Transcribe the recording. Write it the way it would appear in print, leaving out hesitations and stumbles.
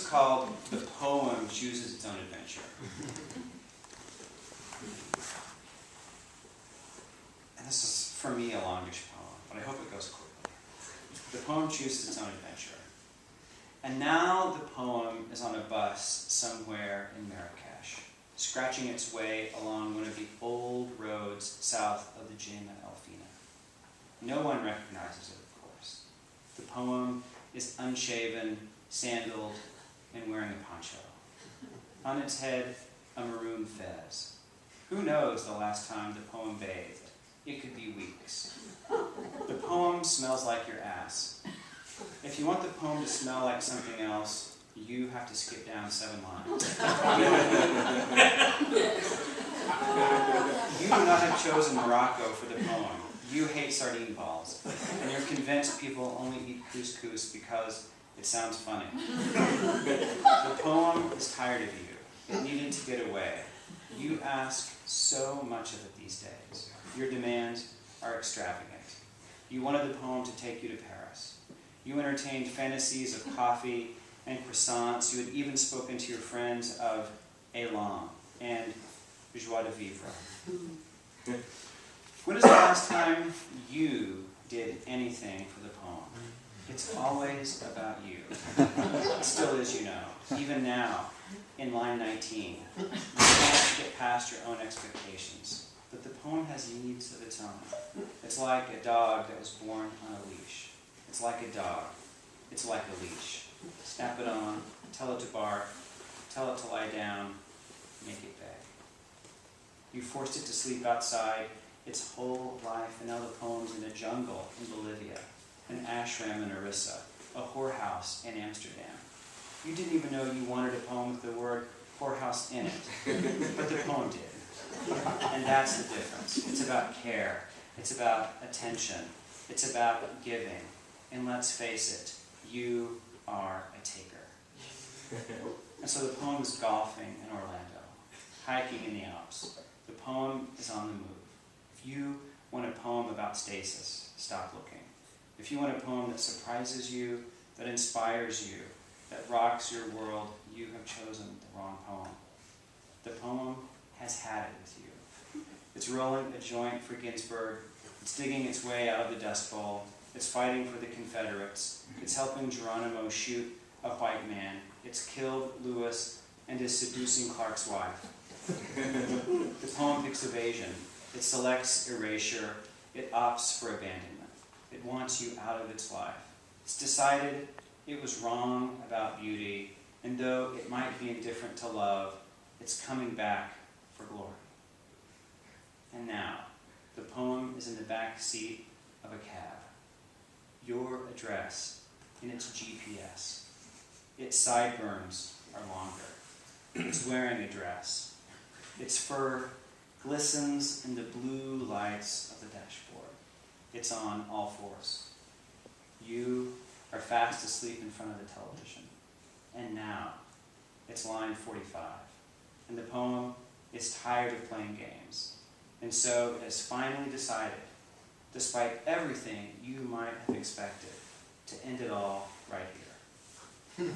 called The Poem Chooses Its Own Adventure. And this is, for me, a longish poem, but I hope it goes quickly. The poem chooses its own adventure. And now the poem is on a bus somewhere in Marrakesh, scratching its way along one of the old roads south of the Jema Elfina. No one recognizes it, of course. The poem is unshaven, sandaled, and wearing a poncho. On its head, a maroon fez. Who knows the last time the poem bathed? It could be weeks. The poem smells like your ass. If you want the poem to smell like something else, you have to skip down 7 lines. You do not have chosen Morocco for the poem. You hate sardine balls, and you're convinced people only eat couscous because it sounds funny. The poem is tired of you. It needed to get away. You ask so much of it these days. Your demands are extravagant. You wanted the poem to take you to Paris. You entertained fantasies of coffee and croissants. You had even spoken to your friends of élan and joie de vivre. When is the last time you did anything for the poem? It's always about you. It still is, you know. Even now, in line 19, you can't get past your own expectations. But the poem has needs of its own. It's like a dog that was born on a leash. It's like a dog. It's like a leash. Snap it on, tell it to bark, tell it to lie down, make it beg. You forced it to sleep outside its whole life, and now the poem's in a jungle in Bolivia, an ashram in Orissa, a whorehouse in Amsterdam. You didn't even know you wanted a poem with the word whorehouse in it, but the poem did. And that's the difference. It's about care. It's about attention. It's about giving. And let's face it, you are a taker. And so the poem is golfing in Orlando, hiking in the Alps. The poem is on the move. If you want a poem about stasis, stop looking. If you want a poem that surprises you, that inspires you, that rocks your world, you have chosen the wrong poem. The poem has had it with you. It's rolling a joint for Ginsberg. It's digging its way out of the Dust Bowl. It's fighting for the Confederates. It's helping Geronimo shoot a white man. It's killed Lewis and is seducing Clark's wife. The poem picks evasion. It selects erasure. It opts for abandonment. It wants you out of its life. It's decided it was wrong about beauty, and though it might be indifferent to love, it's coming back for glory. And now, the poem is in the back seat of a cab. Your address in its GPS. Its sideburns are longer. It's wearing a dress. Its fur glistens in the blue lights of the dashboard. It's on all fours. You are fast asleep in front of the television. And now, it's line 45. And the poem is tired of playing games. And so it has finally decided, despite everything you might have expected, to end it all right here.